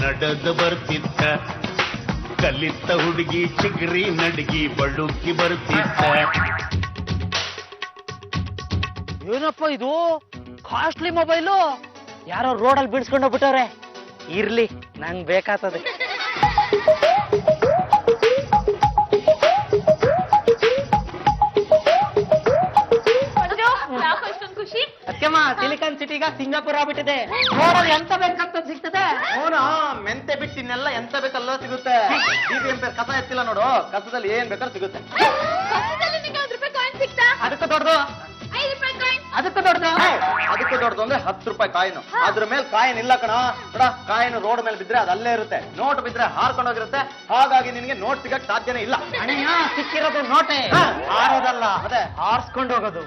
ನಡೆದು ಬರ್ತಿತ್ತ, ಕಲಿತ ಹುಡುಗಿ ಚಿಗ್ರಿ ನಡ್ಗಿ ಬಳುಕಿ ಬರ್ತಿತ್ತ. ಏನಪ್ಪ ಇದು ಕಾಸ್ಟ್ಲಿ ಮೊಬೈಲು, ಯಾರೋ ರೋಡಲ್ಲಿ ಬಿಡಿಸ್ಕೊಂಡು ಹೋಗ್ಬಿಟ್ಟವ್ರೆ. ಇರ್ಲಿ, ನಂಗೆ ಬೇಕಾಗ್ತದೆ. ಅಕ್ಕಮ್ಮ, ಸಿಲಿಕಾನ್ ಸಿಟಿಗ ಸಿಂಗಾಪುರ್ ಆಗ್ಬಿಟ್ಟಿದೆ. ರೋಡಲ್ಲಿ ಎಂತ ಬೇಕಂತ ಸಿಗ್ತದೆ. ಅವನ ಮೆಂತೆ ಬಿಟ್ಟಿನೆಲ್ಲ ಎಂತ ಬೇಕಲ್ಲ ಸಿಗುತ್ತೆ. ಕಸ ಎತ್ತಿಲ್ಲ ನೋಡು, ಕಸದಲ್ಲಿ ಏನ್ ಬೇಕಾದ್ರೂ ಸಿಗುತ್ತೆ. ಅದಕ್ಕೆ ದೊಡ್ಡದು, ಅದಕ್ಕೆ ದೊಡ್ಡದು, ಅದಕ್ಕೆ ದೊಡ್ಡದು ಅಂದ್ರೆ 10 ರೂಪಾಯಿ ಕಾಯಿನು. ಅದ್ರ ಮೇಲೆ ಕಾಯಿನ್ ಇಲ್ಲ ಕಣ. ಕಾಯಿನ್ ರೋಡ್ ಮೇಲೆ ಬಿದ್ರೆ ಅದು ಅಲ್ಲೇ ಇರುತ್ತೆ, ನೋಟ್ ಬಿದ್ರೆ ಹಾರ್ಕೊಂಡೋಗಿರುತ್ತೆ. ಹಾಗಾಗಿ ನಿನ್ಗೆ ನೋಟ್ ಸಿಗಕ್ ಸಾಧ್ಯನೇ ಇಲ್ಲ. ಅಣ್ಣಯ್ಯ, ಸಿಕ್ಕಿರೋದು ನೋಟೆ, ಹಾರೋದಲ್ಲ, ಅದೇ ಹಾರ್ಸ್ಕೊಂಡು ಹೋಗೋದು.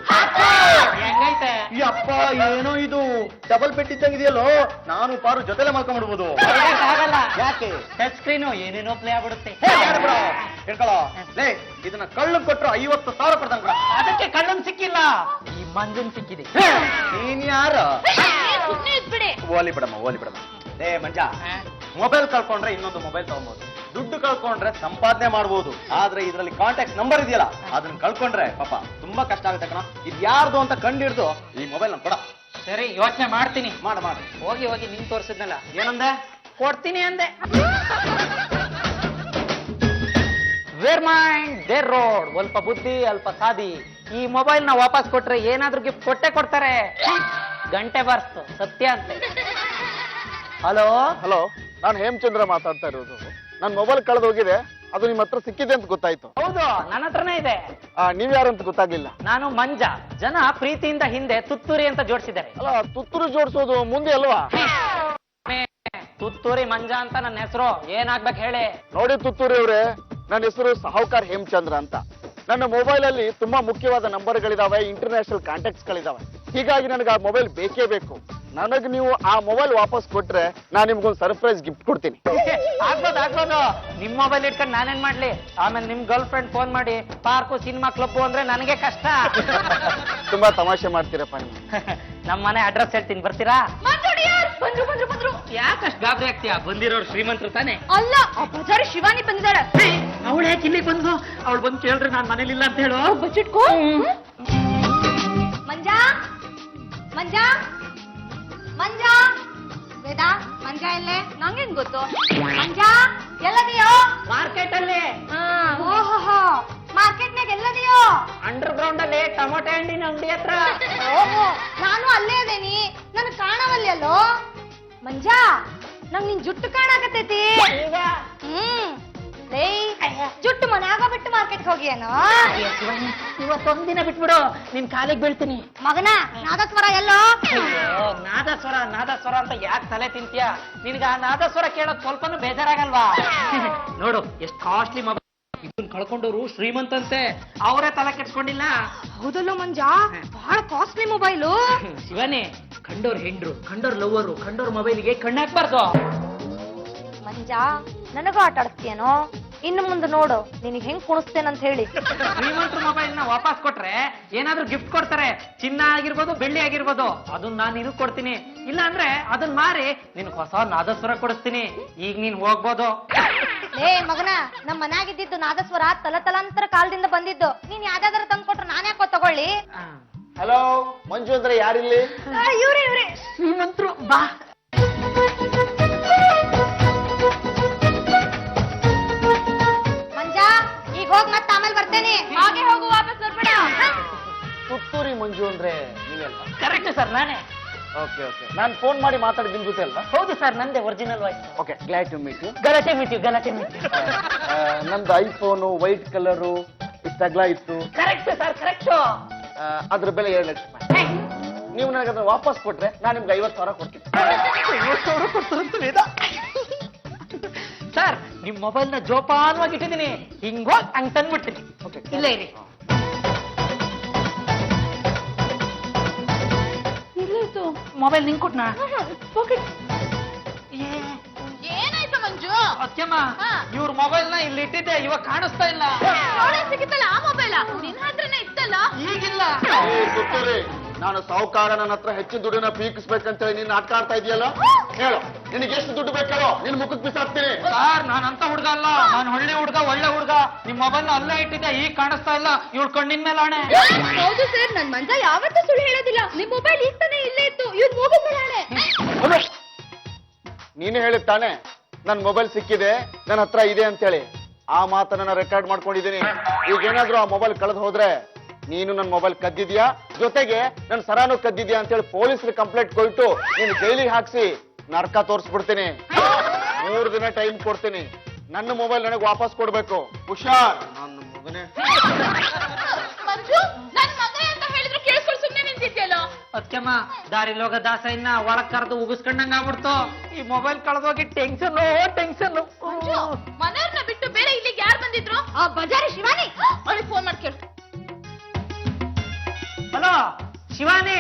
ಹೆಂಗೈತೆ ಅಪ್ಪ, ಏನೋ ಇದು ಡಬಲ್ ಪೆಟ್ ಇದ್ದಂಗಿದೆಯಲ್ಲೋ. ನಾನು ಪಾರು ಜೊತೆಲೆ ಮಾಡ್ಕೊಂಡ್ಬಿಡ್ಬೋದು. ಆಗಲ್ಲ, ಯಾಕೆ? ಟಚ್ ಸ್ಕ್ರೀನು ಏನೇನೋ ಪ್ಲೇ ಆಗ್ಬಿಡುತ್ತೆ. ಹೇಳ್ಕೊಳ್ಳೋ, ಲೇ ಇದನ್ನ ಕಳ್ಳು ಕೊಟ್ರು 50,000 ಕೊಡ್ತಾನ. ಅದಕ್ಕೆ ಕಳ್ಳನ್ ಸಿಕ್ಕಿಲ್ಲ, ಈ ಮಂಜನ್ ಸಿಕ್ಕಿದೆ. ನೀನ್ ಯಾರು? ಓಲಿ ಬಿಡಮ್ಮ, ಓಲಿ ಬಿಡಮ್ಮ. ಏ ಮಂಜ, ಮೊಬೈಲ್ ಕಳ್ಕೊಂಡ್ರೆ ಇನ್ನೊಂದು ಮೊಬೈಲ್ ತಗೊಬಹುದು, ದುಡ್ಡು ಕಳ್ಕೊಂಡ್ರೆ ಸಂಪಾದನೆ ಮಾಡಬಹುದು. ಆದ್ರೆ ಇದ್ರಲ್ಲಿ ಕಾಂಟ್ಯಾಕ್ಟ್ ನಂಬರ್ ಇದೆಯಲ್ಲ, ಅದನ್ನ ಕಳ್ಕೊಂಡ್ರೆ ಪಾಪ ತುಂಬಾ ಕಷ್ಟ ಆಗುತ್ತೆ ಕಣ. ಇದು ಯಾರ್ದು ಅಂತ ಕಂಡು ಹಿಡ್ದು ಈ ಮೊಬೈಲ್ ನಮ್ ಕೊಡ. ಸರಿ, ಯೋಚನೆ ಮಾಡ್ತೀನಿ. ಮಾಡಿ. ಹೋಗಿ ಹೋಗಿ ನಿಂಗೆ ತೋರಿಸಿದ್ನಲ್ಲ, ಏನಂದೆ? ಕೊಡ್ತೀನಿ ಅಂದೆ. ವೇರ್ ಮೈಂಡ್ ದೇರ್ ರೋಡ್, ಸ್ವಲ್ಪ ಬುದ್ಧಿ ಅಲ್ಪ ಸಾದಿ. ಈ ಮೊಬೈಲ್ ನ ವಾಪಸ್ ಕೊಟ್ರೆ ಏನಾದ್ರೂ ಗಿಫ್ಟ್ ಕೊಟ್ಟೆ ಕೊಡ್ತಾರೆ. ಗಂಟೆ ಬರ್ತು, ಸತ್ಯ ಅಂತೆ. ಹಲೋ ಹಲೋ, ನಾನು ಹೇಮಚಂದ್ರ ಮಾತಾಡ್ತಾ ಇರೋದು. ನನ್ನ ಮೊಬೈಲ್ ಕಳೆದು ಹೋಗಿದೆ, ಅದು ನಿಮ್ಮ ಹತ್ರ ಸಿಕ್ಕಿದೆ ಅಂತ ಗೊತ್ತಾಯ್ತು. ಹೌದು, ನನ್ನ ಹತ್ರನೇ ಇದೆ. ನೀವ್ ಯಾರು ಅಂತ ಗೊತ್ತಾಗ್ಲಿಲ್ಲ. ನಾನು ಮಂಜ. ಜನ ಪ್ರೀತಿಯಿಂದ ಹಿಂದೆ ತುತ್ತೂರಿ ಅಂತ ಜೋಡಿಸಿದ್ದಾರೆ. ಅಲ್ಲ, ತುತ್ತೂರು ಜೋಡಿಸೋದು ಮುಂದೆ ಅಲ್ವಾ? ತುತ್ತೂರಿ ಮಂಜ ಅಂತ ನನ್ನ ಹೆಸರು. ಏನಾಗ್ಬೇಕು ಹೇಳಿ? ನೋಡಿ ತುತ್ತೂರಿ ಅವ್ರೆ, ನನ್ನ ಹೆಸರು ಸಾಹುಕಾರ್ ಹೇಮಚಂದ್ರ ಅಂತ. ನನ್ನ ಮೊಬೈಲ್ ಅಲ್ಲಿ ತುಂಬಾ ಮುಖ್ಯವಾದ ನಂಬರ್ಗಳಿದಾವೆ, ಇಂಟರ್ನ್ಯಾಷನಲ್ ಕಾಂಟ್ಯಾಕ್ಟ್ಸ್ ಗಳಿದಾವೆ. ಹೀಗಾಗಿ ನನಗೆ ಆ ಮೊಬೈಲ್ ಬೇಕೇ ಬೇಕು. ನನಗೆ ನೀವು ಆ ಮೊಬೈಲ್ ವಾಪಸ್ ಕೊಟ್ರೆ ನಾನು ನಿಮ್ಗೊಂದು ಸರ್ಪ್ರೈಸ್ ಗಿಫ್ಟ್ ಕೊಡ್ತೀನಿ. ಆಗ್ಬೋದು. ನಿಮ್ ಮೊಬೈಲ್ ಇಟ್ಕೊಂಡು ನಾನೇನ್ ಮಾಡ್ಲಿ? ಆಮೇಲೆ ನಿಮ್ ಗರ್ಲ್ ಫ್ರೆಂಡ್ ಫೋನ್ ಮಾಡಿ ಪಾರ್ಕು, ಸಿನಿಮಾ, ಕ್ಲಬ್ ಅಂದ್ರೆ ನನಗೆ ಕಷ್ಟ. ತುಂಬಾ ತಮಾಷೆ ಮಾಡ್ತೀರಪ್ಪ ನೀವು. ನಮ್ಮ ಮನೆ ಅಡ್ರೆಸ್ ಹೇಳ್ತೀನಿ, ಬರ್ತೀರಾ? ಬಂದ್ರು. ಯಾಕಷ್ಟು ಗಾಬರಿ ಆಗ್ತೀಯಾ? ಬಂದಿರೋರು ಶ್ರೀಮಂತರು ತಾನೆ? ಅಲ್ಲ, ಬಜಾರಿ ಶಿವಾನಿ ಬಂದಿದ್ದಾಳೆ. ಅವಳು ಯಾಕೆ ಇಲ್ಲಿಗೆ ಬಂದು? ಅವಳು ಬಂದು ಕೇಳ್ರಿ, ನಾನ್ ಮನೇಲಿಲ್ಲ ಅಂತ ಹೇಳು. ಬಚ್ಚಿಟ್ಕೋ. ಮಂಜಾ, ವೇದಾ, ಮಂಜಾ ಎಲ್ಲೇ? ನಂಗೇನ್ ಗೊತ್ತು? ಮಂಜಾ ಎಲ್ಲದಿಯೋ? ಮಾರ್ಕೆಟ್ ಅಲ್ಲಿ. ಓಹೋ, ಮಾರ್ಕೆಟ್ನಾಗ ಎಲ್ಲದಿಯೋ? ಅಂಡರ್ ಗ್ರೌಂಡ್ ಅಲ್ಲಿ ಟೊಮೊಟೊ ಹಣ್ಣಿನ ಅಂಗಡಿ ಹತ್ರ. ಓಹೋ, ನಾನು ಅಲ್ಲೇ ಅದೇನಿ, ನನ್ ಕಾಣವಲ್ಲಿ ಅಲ್ಲೋ. ಮಂಜಾ, ನಂಗ್ ನಿನ್ ಜುಟ್ಟು ಕಾಣಾಕತ್ತೈತಿ. ಜುಟ್ಟು ಮನ್ಯಾಗ ಬಿಟ್ಟು ಮಾರ್ಕೆಟ್ ಹೋಗಿಯೇನೋ? ಇವತ್ತೊಂದಿನ ಬಿಟ್ಬಿಡು, ನಿನ್ ಕಾಲಿಗೆ ಬೀಳ್ತೀನಿ. ಮಗನ, ನಾದಸ್ವರ ಎಲ್ಲೋ? ನಾದಸ್ವರ ಅಂತ ಯಾಕೆ ತಲೆ ತಿಂತೀಯ? ನಿನ್ಗ ಆ ನಾದಸ್ವರ ಕೇಳೋದ್ ಸ್ವಲ್ಪನೂ ಬೇಜಾರಾಗಲ್ವಾ? ನೋಡು, ಎಷ್ಟ್ ಕಾಸ್ಟ್ಲಿ ಮೊಬೈಲ್. ಇದನ್ನ ಕಳ್ಕೊಂಡವ್ರು ಶ್ರೀಮಂತಂತೆ, ಅವರೇ ತಲೆ ಕೆಡ್ಸ್ಕೊಂಡಿಲ್ಲ. ಹೌದಲ್ಲೋ ಮಂಜಾ, ಬಹಳ ಕಾಸ್ಟ್ಲಿ ಮೊಬೈಲು. ಶಿವನೇ, ಕಂಡೋರ್ ಹೆಂಡ್ರು, ಕಂಡೋರ್ ಲವ್ವರು, ಕಂಡೋರ್ ಮೊಬೈಲ್ಗೆ ಕಣ್ಣಾಕ್ಬಾರ್ದು. ಮಂಜಾ, ನನಗೂ ಆಟ ಆಡಿಸ್ತೀಯನೋ? ಇನ್ನು ಮುಂದೆ ನೋಡು ನಿನಗೆ ಹೆಂಗ್ ಕುಣಿಸ್ತೇನಂತ ಹೇಳಿ. ಶ್ರೀಮಂತರ ಮೊಬೈಲ್ ನ ವಾಪಸ್ ಕೊಟ್ರೆ ಏನಾದ್ರೂ ಗಿಫ್ಟ್ ಕೊಡ್ತಾರೆ. ಚಿನ್ನ ಆಗಿರ್ಬೋದು, ಬೆಳ್ಳಿ ಆಗಿರ್ಬೋದು. ಅದನ್ನ ನಾನು ನಿನಗ್ ಕೊಡ್ತೀನಿ. ಇಲ್ಲ ಅಂದ್ರೆ ಅದನ್ನ ಮಾರಿ ನಿನ್ ಹೊಸ ನಾದಸ್ವರ ಕೊಡಿಸ್ತೀನಿ. ಈಗ ನೀನ್ ಹೋಗ್ಬೋದು. ಏ ಮಗನ, ನಮ್ ಮನ್ಯಾಗಿದ್ದು ನಾದಸ್ವರ ತಲತಲಾಂತರ ಕಾಲದಿಂದ ಬಂದಿದ್ದು. ನೀನ್ ಯಾವ್ದಾದ್ರು ತಂದ್ ಕೊಟ್ರೆ ನಾನ್ ಯಾಕೋ ತಗೊಳ್ಳಿ. ಹಲೋ ಮಂಜು ಅಂದ್ರೆ ಯಾರಿಲ್ಲಿ? ಇವ್ರೆ ಶ್ರೀಮಂತರು, ಬಾ. ಮಂಜಾ, ಈಗ ಹೋಗ್ ಮತ್ತೆ ಆಮೇಲೆ ಬರ್ತೇನೆ. ಹಾಗೆ ಹೋಗು, ವಾಪಸ್ ಬರ್ಬೇಡ. ತುತ್ತೂರಿ ಮಂಜು ಅಂದ್ರೆ ನೀವೆಲ್ಲ? ಕರೆಕ್ಟ್ ಸರ್, ನಾನೇ. ಓಕೆ, ನಾನು ಫೋನ್ ಮಾಡಿ ಮಾತಾಡಿ ನಿಮ್ ಜೊತೆ ಅಲ್ವಾ? ಹೌದು ಸರ್, ನಂದೇ original voice. Okay, glad to meet you. ಗಲಾಟೆ ಮೀಟ್ ಯು. ನಮ್ದು ಐಫೋನು ವೈಟ್ ಕಲರು ಇಷ್ಟು ಅಗಲ ಇತ್ತು. Correct sir, correct. ಅದ್ರ ಬೆಲೆ 2 ಲಕ್ಷ ರೂಪಾಯಿ. ನೀವು ನನಗೆ ಅದನ್ನ ವಾಪಸ್ ಕೊಟ್ರೆ ನಾನು ನಿಮ್ಗೆ 50,000 ಕೊಡ್ತೀನಿ. 50,000 ಕೊಡ್ತಾರಂತ ಸರ್, ನಿಮ್ ಮೊಬೈಲ್ ನ ಜೋಪಾನವಾಗಿ ಇಟ್ಟಿದ್ದೀನಿ. ಹಿಂಗೋಗ್ ಹಂಗ್ ತಂದ್ಬಿಡ್ತೀನಿ. ಓಕೆ, ಇಲ್ಲೇ ಇರಿ. ಮೊಬೈಲ್ ನಿಂಗ್ ಕೊಟ್ನಾ? ಏನಾಯ್ತು ಮಂಜು? ಅತ್ಯಮ್ಮ, ಇವ್ರ ಮೊಬೈಲ್ ನ ಇಲ್ಲಿ ಇಟ್ಟಿದ್ದೆ, ಇವಾಗ ಕಾಣಿಸ್ತಾ ಇಲ್ಲ. ಸಿಗುತ್ತಲ್ಲ ಆ ಮೊಬೈಲ ನಿನ್ ಹತ್ರನೇ ಇತ್ತಲ್ಲ? ಈಗಿಲ್ಲ. ನಾನು ಸಾಹುಕಾರ, ನನ್ನ ಹತ್ರ ಹೆಚ್ಚಿನ ದುಡ್ಡನ್ನ ಪೀಕಿಸ್ಬೇಕಂತ ನೀನ್ ನಾಟಕ ಆಡ್ತಾ ಇದೆಯಲ್ಲ, ಹೇಳು. ನಿನಗೆ ಎಷ್ಟು ದುಡ್ಡು ಬೇಕಾರೋ ನಿನ್ ಮುಖಕ್ಕೆ ಬಿಸಾಕ್ತೀನಿ. ಸರ್ ನಾನು ಅಂತ ಹುಡುಗ ಅಲ್ಲ, ನಾನು ಒಳ್ಳೆ ಹುಡುಗ ನಿಮ್ ಮೊಬೈಲ್ ಅಲ್ಲೇ ಇಟ್ಟಿದ್ದೆ, ಈಗ ಕಾಣಿಸ್ತಾ ಇಲ್ಲ. ಇವಳು ಕಣ್ಣಿನ ಮೇಲೆ ಆಣೆ. ಹೌದು ಸರ್, ನನ್ ಮಂಜ ಯಾವತ್ತೂ ಸುಳ್ಳು ಹೇಳೋದಿಲ್ಲ. ನಿಮ್ ಮೊಬೈಲ್ ಈಗ ತಾನೇ ಇಲ್ಲೇ ಇತ್ತು, ಇವ್ರು ಮೊಬೈಲ್ ಮೇಲೆ ಆಣೆ. ನೀನು ಹೇಳಿದ್ ತಾನೆ ನನ್ ಮೊಬೈಲ್ ಸಿಕ್ಕಿದೆ, ನನ್ನ ಹತ್ರ ಇದೆ ಅಂತೇಳಿ. ಆ ಮಾತನ್ನ ರೆಕಾರ್ಡ್ ಮಾಡ್ಕೊಂಡಿದ್ದೀನಿ. ಈಗ ಏನಾದ್ರೂ ಆ ಮೊಬೈಲ್ ಕಳೆದು ಹೋದ್ರೆ ನೀನು ನನ್ನ ಮೊಬೈಲ್ ಕದ್ದಿದ್ಯಾ, ಜೊತೆಗೆ ನನ್ನ ಸರಾನು ಕದ್ದಿದ್ಯಾ ಅಂತೇಳಿ ಪೊಲೀಸ್ಗೆ ಕಂಪ್ಲೇಂಟ್ ಕೊಟ್ಟು ನೀನು ಜೈಲಿಗೆ ಹಾಕ್ಸಿ ನರ್ಕ ತೋರಿಸ್ಬಿಡ್ತೀನಿ. 3 ದಿನ ಟೈಮ್ ಕೊಡ್ತೀನಿ. ನನ್ನ ಮೊಬೈಲ್ ನನಗೆ ವಾಪಸ್ ಕೊಡ್ಬೇಕು. ಹುಷಾರ್. ನನ್ನ ಮಗನೇ. ಮಂಜು, ನನ್ ಮಗ ಅಂತ ಹೇಳಿದ್ರೆ ಕೇಳಿಸ್ಕೊಂಡು ಸುಮ್ಮನೆ ನಿಂತಿದ್ಯಲ್ಲೋ. ಅತ್ಯಮ್ಮ ದಾರಿಲಿ ಹೋಗೋ ದಾಸ ಇನ್ನ ಒಳಗ್ ಕರೆದು ಉಗಿಸ್ಕೊಂಡಂಗ ಆಗ್ಬಿಡ್ತು. ಈ ಮೊಬೈಲ್ ಕಳೆದೋಗಿ ಟೆನ್ಷನ್. ಮಂಜು, ಮನೆಯವ್ರನ್ನ ಬಿಟ್ಟು ಬೇರೆ ಇಲ್ಲಿಗೆ ಯಾರು ಬಂದಿದ್ರು? ಆ ಬಜಾರಿ ಶಿವಾನಿ. ಅವಳಿಗೆ ಫೋನ್ ಮಾಡಿ ಕೇಳು. ಹಲೋ ಶಿವಾನಿ,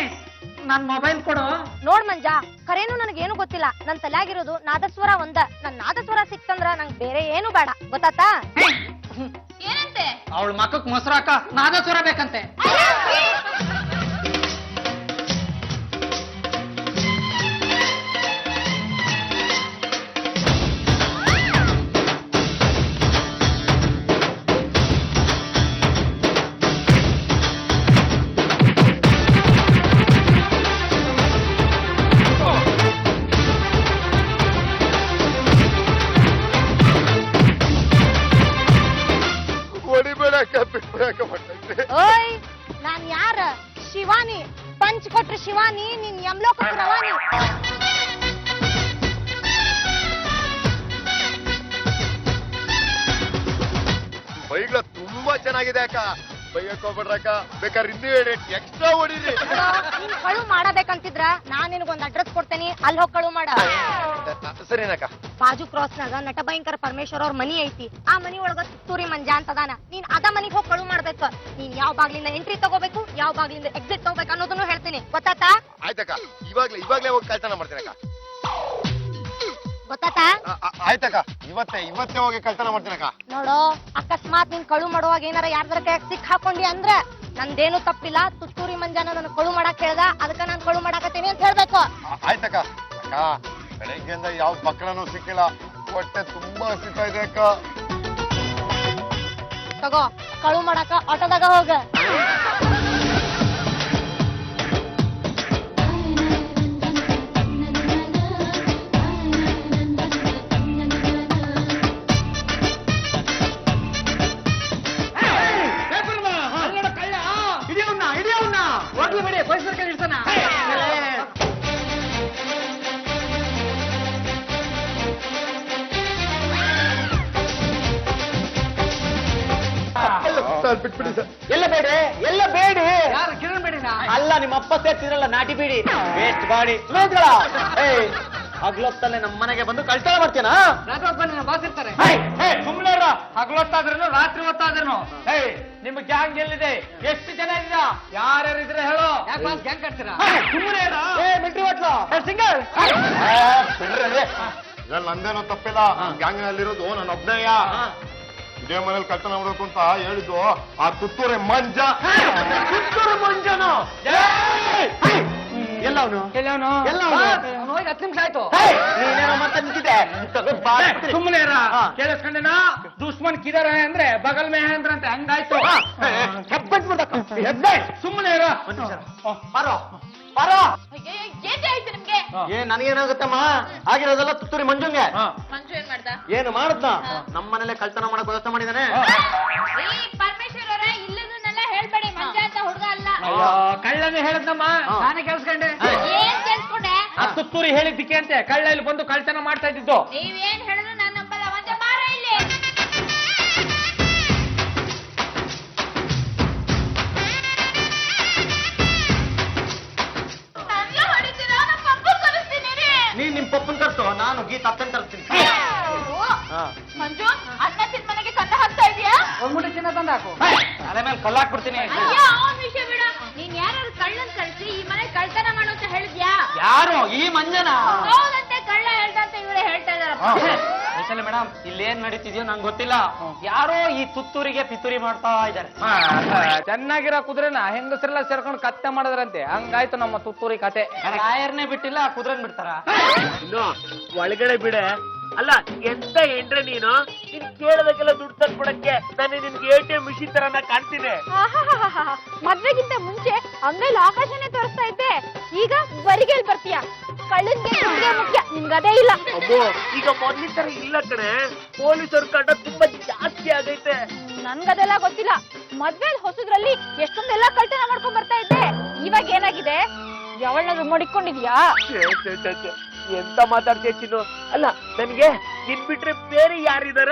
ನನ್ ಮೊಬೈಲ್ ಕೊಡು. ನೋಡ್ ಮಂಜ, ಖರೇನು ನನಗೇನು ಗೊತ್ತಿಲ್ಲ. ನನ್ ತಲೆಯಾಗಿರೋದು ನಾದಸ್ವರ ಒಂದ. ನನ್ ನಾದಸ್ವರ ಸಿಕ್ತಂದ್ರ ನಂಗ್ ಬೇರೆ ಏನು ಬೇಡ, ಗೊತ್ತಾತಾ? ಏನಂತೆ? ಅವಳ ಮಕ್ಕಕ್ ಮೊಸರಾಕ ನಾದಸ್ವರ ಬೇಕಂತೆ. ಓಯ್, ನಾನ್ ಯಾರ? ಶಿವಾನಿ. ಪಂಚ್ ಕೊಟ್ರ ಶಿವಾನಿ, ನೀನ್ ಯಮ್ಲೋಕ ರವಾನಿ. ಬೈಗ್ಲ ತುಂಬಾ ಚೆನ್ನಾಗಿದೆ ಅಕ್ಕ. ಬೈಗಕ್ ಹೋಗ್ಬಿಡ್ರಕ್ಕ, ಬೇಕಾದ್ರೆ ಇನ್ನೂ ಹೇಳಿ ಎಕ್ಸ್ಟ್ರಾ ಹೊಡೀರಿ. ನೀನ್ ಕಳು ಮಾಡಬೇಕಂತಿದ್ರ ನಾನ್ ನಿನಗೊಂದ್ ಅಡ್ರೆಸ್ ಕೊಡ್ತೇನಿ, ಅಲ್ಲಿ ಹೋಗಿ ಕಳು ಮಾಡ. ಸರಿನಕ್ಕ. ಬಾಜು ಕ್ರಾಸ್ನಾಗ ನಟ ಭಯಂಕರ ಪರಮೇಶ್ವರ್ ಅವ್ರ ಮನಿ ಐತಿ. ಆ ಮನಿ ಒಳಗ ತುತ್ತೂರಿ ಮಂಜ ಅಂತದಾನ. ನೀನ್ ಅದ ಮನಿಗ್ ಹೋಗಿ ಕಳು ಮಾಡ್ಬೇಕು. ನೀನ್ ಯಾವ ಬಾಗ್ಲಿಂದ ಎಂಟ್ರಿ ತಗೋಬೇಕು, ಯಾವ ಬಾಗ್ಲಿಂದ ಎಕ್ಸಿಟ್ ತಗೋಬೇಕು ಅನ್ನೋದನ್ನು ಹೇಳ್ತೀನಿ, ಗೊತ್ತಾತಾ? ಆಯ್ತಕ್ಕ, ಇವಾಗ್ಲೇ ಹೋಗಿ ಕಳ್ತನ ಮಾಡ್ತೀನಕ್ಕ. ಗೊತ್ತಾತಾ? ಆಯ್ತಕ್ಕ, ಇವತ್ತೇ ಹೋಗಿ ಕಳ್ತನ ಮಾಡ್ತೀನಕ್ಕ. ನೋಡೋ, ಅಕಸ್ಮಾತ್ ನೀನ್ ಕಳು ಮಾಡುವಾಗ ಏನಾರ ಯಾರ್ದಾರ ಕೈಯಾಗ ಸಿಕ್ ಹಾಕೊಂಡಿ ಅಂದ್ರ ನಂದೇನು ತಪ್ಪಿಲ್ಲ. ತುತ್ತೂರಿ ಮಂಜಾನ ನನ್ನ ಕಳು ಮಾಡಕ್ ಹೇಳ್ದ, ಅದಕ್ಕ ನಾನ್ ಕಳು ಮಾಡಾಕತ್ತೀನಿ ಅಂತ ಹೇಳ್ಬೇಕು. ಆಯ್ತಕ್ಕ. ಅಕ್ಕ, ಬೆಳಗ್ಗೆಯಿಂದ ಯಾವ ಬಕ್ರನೂ ಸಿಕ್ಕಿಲ್ಲ, ಹೊಟ್ಟೆ ತುಂಬಾ ಹಸಿತಾ ಇದೆ ಅಕ್ಕ. ತಗೋ, ಕಳು ಮಾಡಾಕ ಆಟೋದಾಗ ಹೋಗ. ಹೋಗ್ಲಿ ಬಿಡಿ, ಪರಿಸರ ಕೈ ಇಡ್ತಾನ. ಎಲ್ಲ ಬೇಡಿ. ಯಾರು ಕಿರಣ್ ಬೇಡಿನ? ಅಲ್ಲ, ನಿಮ್ಮ ಅಪ್ಪ ಸೇರ್ತಿದ್ರಲ್ಲ ನಾಟಿ ಬೀಡಿ, ವೇಸ್ಟ್ ಬಾಡಿ. ಹಗ್ಲೊತ್ತಲ್ಲೇ ನಮ್ಮ ಮನೆಗೆ ಬಂದು ಕಳ್ತನ ಮಾಡ್ತೀನಾ? ಬಾಸ್ ಇರ್ತಾರೆ. ಸುಮ್ಮನೆ ಹಗಲೊತ್ತಾದ್ರೂ ರಾತ್ರಿ ಹೊತ್ತಾದ್ರೂ ನಿಮ್ ಗ್ಯಾಂಗ್ ಎಲ್ಲಿದೆ? ಎಷ್ಟು ಜನ ಇದ್ದೀರಾ? ಯಾರ್ಯಾರು ಇದ್ರೆ ಹೇಳು. ಯಾಕೆ ಬಾಸ್ ಗ್ಯಾಂಗ್ ಕಟ್ತೀರಾ? ಸುಮ್ಮನೆ ಮಿಲ್ಟ್ರಿ ಹೋಟ್ಲು ಸಿಂಗಲ್. ನಂದೇನೋ ತಪ್ಪಿಲ್ಲ, ಗ್ಯಾಂಗ್ನಲ್ಲಿರೋದು ನನ್ನ ಒಬ್ಬನೇಯ. ಇದೇ ಮನೇಲಿ ಕಳ್ತನ ಮಾಡ್ಬೇಕು ಅಂತ ಹೇಳಿದ್ದು ಆ ತುತ್ತೂರೆ ಮಂಜ. ತುತ್ತೂರು ಮಂಜನು ಎಲ್ಲವನು ಹೋಗಿ 10 ನಿಮಿಷ ಆಯ್ತು. ನೀನೇನೋ ಮತ್ತೆ ನಿಂತಿದೆ. ಸುಮ್ಮನೆ ಕೇಳಿಸ್ಕೊಂಡೇನಾ? ದುಶ್ಮನ್ ಕಿದರ ಅಂದ್ರೆ ಬಗಲ್ ಮೇ ಅಂದ್ರೆ ಅಂತ ಹಂಗಾಯ್ತು. ಸುಮ್ಮನೆ ಆಯ್ತು ನಿಮ್ಗೆ? ನನಗೇನಾಗುತ್ತಮ್ಮ, ಆಗಿರೋದೆಲ್ಲ ತುತ್ತೂರಿ ಮಂಜುಂಗೆ. ಮಂಜು ಏನ್ ಮಾಡ್ದ? ಏನು ಮಾಡುತ್ತ? ನಮ್ಮ ಮನೇಲೆ ಕಳ್ತನ ಮಾಡಕ್ ವ್ಯವಸ್ಥೆ ಮಾಡಿದಾನೆ. ಪರಮೇಶ್ವರ್ ಅವರೇ, ಇಲ್ಲದನ್ನೆಲ್ಲ ಹೇಳ್ಬೇಡಿ. ಮಂಜ ಅಂತ ಹುಡುಗ ಅಲ್ಲ. ಕಳ್ಳನೇ ಹೇಳದ್ನಮ್ಮ, ನಾನೇ ಕೇಳಿಸ್ಕೊಂಡೆ. ಏನ್ ಕೇಳಿಸ್ಕೊಂಡೆ? ಆ ತುತ್ತೂರಿ ಹೇಳಿದ್ದಕ್ಕೆ ಅಂತೆ ಕಳ್ಳ ಇಲ್ಲಿ ಬಂದು ಕಳ್ತನ ಮಾಡ್ತಾ ಇದ್ದಿದ್ದು. ನೀವೇನ್ ಹೇಳಿದ್ರು ನಾನು ನಂಬಲ್ಲ. ಮಂಜ ಬಾರ ಇಲ್ಲಿ. ನೀನ್ ನಿಮ್ ಪಪ್ಪನ್ ತರ್ಸು, ನಾನು ಗೀತ ಅಪ್ಪನ್ ತರ್ತೀನಿ. ಮಂಜು, ಅನ್ನ ತಿನ್ ಮನೆಗೆ ಕನ್ನ ಹಾಕ್ತಾ ಇದೀಯಾ? ಒಂದ್ಮುಟ್ಟಿ ಚಿನ್ನ ತಂದು ಹಾಕು, ತಲೆ ಮೇಲೆ ಕಲ್ಲಾಕ್ಬಿಡ್ತೀನಿ. ಅಯ್ಯೋ, ಅವನ್ ವಿಷಯ ಬಿಡ. ನೀನ್ ಯಾರು ಕಳ್ಳನ್ ಕಳ್ಸಿ ಈ ಮನೆ ಕಳ್ತನ ಮಾಡು ಅಂತ ಹೇಳಿದ್ಯಾ? ಯಾರು? ಈ ಮಂಜನ? ಹೌದಂತೆ, ಕಳ್ಳ ಹೇಳ್ದಂತೆ ಇವರೇ ಹೇಳ್ತಾ ಇದಾರಪ್ಪ. ವೈಶಾಲಿ ಮೇಡಮ್ ಇಲ್ಲೇನ್ ನಡೀತಿದ್ಯೋ ನಂಗೆ ಗೊತ್ತಿಲ್ಲ. ಯಾರೋ ಈ ತುತ್ತೂರಿಗೆ ಪಿತೂರಿ ಮಾಡ್ತಾ ಇದ್ದಾರೆ. ಚೆನ್ನಾಗಿರೋ ಕುದುರೆನ ಹೆಂಗಸರೆಲ್ಲ ಸೇರ್ಕೊಂಡು ಕತ್ತೆ ಮಾಡಿದ್ರಂತೆ, ಹಂಗಾಯ್ತು ನಮ್ಮ ತುತ್ತೂರಿ ಕತೆ. ಲಾಯರ್ನೇ ಬಿಟ್ಟಿಲ್ಲ, ಕುದುರೆನ್ ಬಿಡ್ತಾರ? ಇನ್ನು ಒಳಗಡೆ ಬಿಡೆ. ಅಲ್ಲ ಎಂತ ಏನ್ರೆ ನೀನು ಕೇಳೋದಕ್ಕೆಲ್ಲ ದುಡ್ಡು ತಂದ್ಕೊಡಕ್ಕೆ ನಾನು ನಿನ್ಗೆ ATM ಮಿಷಿನ್ ತರನ ಕಾಣ್ತೀನಿ. ಮದ್ವೆಗಿಂತ ಮುಂಚೆ ಅಂಗೈಲಿ ಆಕಾಶನೇ ತೋರಿಸ್ತಾ ಇದ್ದೆ, ಈಗ ಬರಿಗೇಲ್ ಬರ್ತೀಯ. ಕಳ್ಳನ್ಗೆ ನಿಮ್ಗೆ ಮುಖ್ಯ, ನಿಮ್ಗದೇ ಇಲ್ಲ. ಅಬ್ಬೋ ಈಗ ಮೊದ್ಲಿನ ತರ ಇಲ್ಲ ಕಣೆ, ಪೊಲೀಸರು ಕಂಡ ತುಂಬಾ ಜಾಸ್ತಿ ಆಗೈತೆ. ನನ್ಗದೆಲ್ಲ ಗೊತ್ತಿಲ್ಲ. ಮದ್ವೆಲ್ ಹೊಸದ್ರಲ್ಲಿ ಎಷ್ಟೊಂದೆಲ್ಲ ಕಳ್ತನ ಮಾಡ್ಕೊಂಡ್ ಬರ್ತಾ ಇದ್ದೆ, ಇವಾಗ ಏನಾಗಿದೆ? ಯಾವಳಾದ್ರೂ ಮಡಿಕೊಂಡಿದ್ಯಾ? ಎಂತ ಮಾತಾಡ್ತೀಯ ಚಿನ್ನು? ಅಲ್ಲ ನನ್ಗೆ ನಿನ್ ಬಿಟ್ರೆ ಬೇರೆ ಯಾರಿದಾರ?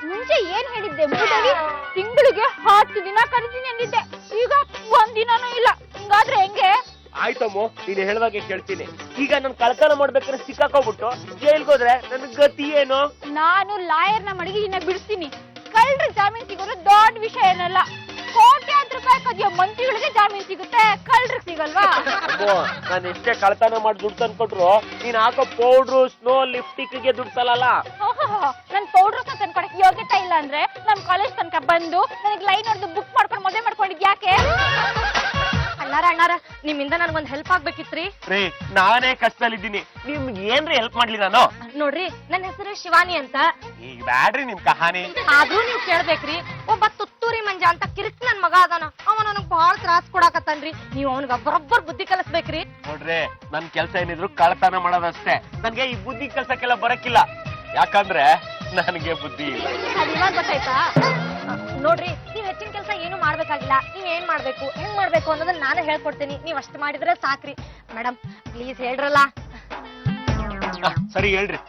ಮುಂಚೆ ಏನ್ ಹೇಳಿದ್ದೆ ಮೂಡವಿ? ತಿಂಗಳಿಗೆ 10 ದಿನ ಕರಿತೀನಿ ಅಂದಿದ್ದೆ, ಈಗ 1 ದಿನನೂ ಇಲ್ಲ. ಹಿಂಗಾದ್ರೆ ಹೆಂಗೆ? ಆಯ್ತಮ್ಮ, ನೀನು ಹೇಳ್ದಾಗೆ ಕೇಳ್ತೀನಿ. ಈಗ ನನ್ ಕಳ್ತನ ಮಾಡ್ಬೇಕಾದ್ರೆ ಸಿಕ್ಕಾಕೋಬಿಟ್ಟು ಜೈಲ್ಗೆ ಹೋದ್ರೆ ನನ್ ಗತಿ ಏನು? ನಾನು ಲಾಯರ್ನ ಮಡಗಿ ನಿನ್ನ ಬಿಡಿಸ್ತೀನಿ. ಕಳ್ಳರ ಜಾಮೀನ್ ಸಿಗೋದು ದೊಡ್ಡ ವಿಷಯ ಏನಲ್ಲ. ಕೋಟ್ಯಾಂತರ ರೂಪಾಯಿ ಕದಿಯೋ ಮಂತ್ರಿಗಳಿಗೆ ಜಾಮೀನ್ ಸಿಗುತ್ತೆ, ಕಳ್ಳರಿಗೆ ಸಿಗಲ್ವಾ? ನಾನು ಎಷ್ಟೇ ಕಳ್ತನ ಮಾಡಿ ದುಡ್ಡು ತಂದ್ಕೊಟ್ರು ನೀನ್ ಹಾಕೋ ಪೌಡ್ರು, ಸ್ನೋ, ಲಿಪ್ಟಿಕ್ಗೆ ದುಡ್ಡು ತಲಲ್ಲ. ನನ್ ಪೌಡರ್ ತಂದ್ಕೊಡಕ್ ಯೋಗ್ಯತೆ ಇಲ್ಲ ಅಂದ್ರೆ ನಮ್ ಕಾಲೇಜ್ ತನಕ ಬಂದು ನನಗ್ ಲೈನ್ ಹೊಡೆದು ಬುಕ್ ಮಾಡ್ಕೊಂಡು ಮದುವೆ ಮಾಡ್ಕೊಂಡಿದ್ ಯಾಕೆ? ಅಣ್ಣಾರ ನಿಮ್ಮಿಂದ ನನ್ಗೊಂದ್ ಹೆಲ್ಪ್ ಆಗ್ಬೇಕಿತ್ರಿ. ರೀ ನಾನೇ ಕಷ್ಟದಲ್ಲಿದ್ದೀನಿ, ನಿಮ್ಗೆ ಏನ್ರಿ ಹೆಲ್ಪ್ ಮಾಡ್ಲಿ ನಾನು? ನೋಡ್ರಿ, ನನ್ನ ಹೆಸರು ಶಿವಾನಿ ಅಂತ. ಈಗ ಬ್ಯಾಡ್ರಿ ನಿಮ್ ಕಹಾನಿ. ಆದ್ರೂ ನೀವ್ ಕೇಳ್ಬೇಕ್ರಿ. ಒಬ್ಬ ತುತ್ತೂರಿ ಮಂಜ ಅಂತ ಕಿರಿಕ್ ನನ್ ಮಗ ಅದಾನ, ಅವ ನನಗ್ ಬಹಳ ತ್ರಾಸ್ ಕೊಡಾಕತ್ತಾನ್ರಿ. ನೀವ್ ಅವನಿಗೆ ಬರೋಬ್ಬರ್ ಬುದ್ಧಿ ಕಲಿಸ್ಬೇಕ್ರಿ. ನೋಡ್ರಿ ನನ್ ಕೆಲ್ಸ ಏನಿದ್ರು ಕಳ್ತನ ಮಾಡೋದಷ್ಟೇ, ನನ್ಗೆ ಈ ಬುದ್ಧಿ ಕೆಲ್ಸಕ್ಕೆಲ್ಲ ಬರಕ್ಕಿಲ್ಲ. ಯಾಕಂದ್ರೆ ನನಗೆ ಬುದ್ಧಿ ಇಲ್ಲ. ಅದಿವಾಗ ಗೊತ್ತಾಯ್ತಾ? ನೋಡ್ರಿ, ನೀವ್ ಹೆಚ್ಚಿನ ಕೆಲಸ ಏನು ಮಾಡ್ಬೇಕಾಗಿಲ್ಲ. ನೀವ್ ಏನ್ ಮಾಡ್ಬೇಕು, ಹೆಂಗ್ ಮಾಡ್ಬೇಕು ಅನ್ನೋದನ್ನ ನಾನು ಹೇಳ್ಕೊಡ್ತೀನಿ. ನೀವ್ ಅಷ್ಟು ಮಾಡಿದ್ರೆ ಸಾಕ್ರಿ. ಮೇಡಮ್ ಪ್ಲೀಸ್ ಹೇಳ್ರಲ್ಲ. ಸರಿ ಹೇಳ್ರಿ.